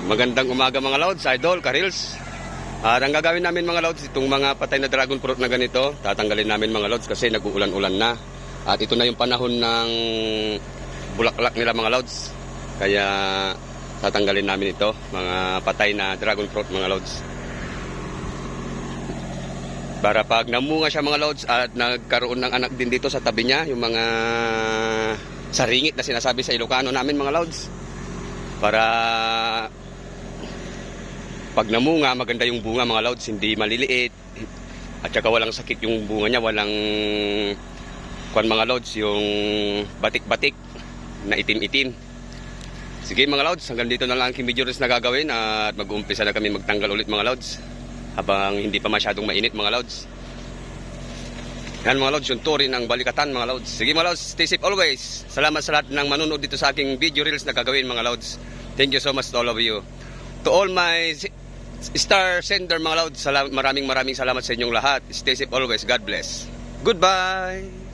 Magandang umaga mga lods, idol, karils. Ang gagawin namin mga lods, itong mga patay na dragon fruit na ganito, tatanggalin namin mga lods kasi nag-uulan-ulan na. At ito na yung panahon ng bulaklak nila mga lods. Kaya tatanggalin namin ito, mga patay na dragon fruit mga lods. Para pag namunga siya mga lods at nagkaroon ng anak din dito sa tabi niya, yung mga saringit na sinasabi sa Ilocano namin mga lods. Para pag namunga, maganda yung bunga mga lods, hindi maliliit. At saka walang sakit yung bunga niya, walang mga lods, yung batik-batik na itim-itim. Sige mga lods, hanggang dito na lang ang video na gagawin at mag-uumpisa na kami magtanggal ulit mga lods. Habang hindi pa masyadong mainit mga lods. Yan mga lods, yung turin ng balikatan mga lods. Sige mga lods, stay safe always. Salamat sa lahat ng manunod dito sa aking video reels na gagawin mga lods. Thank you so much to all of you. To all my star sender mga lods, maraming salamat sa inyong lahat. Stay safe always. God bless. Goodbye.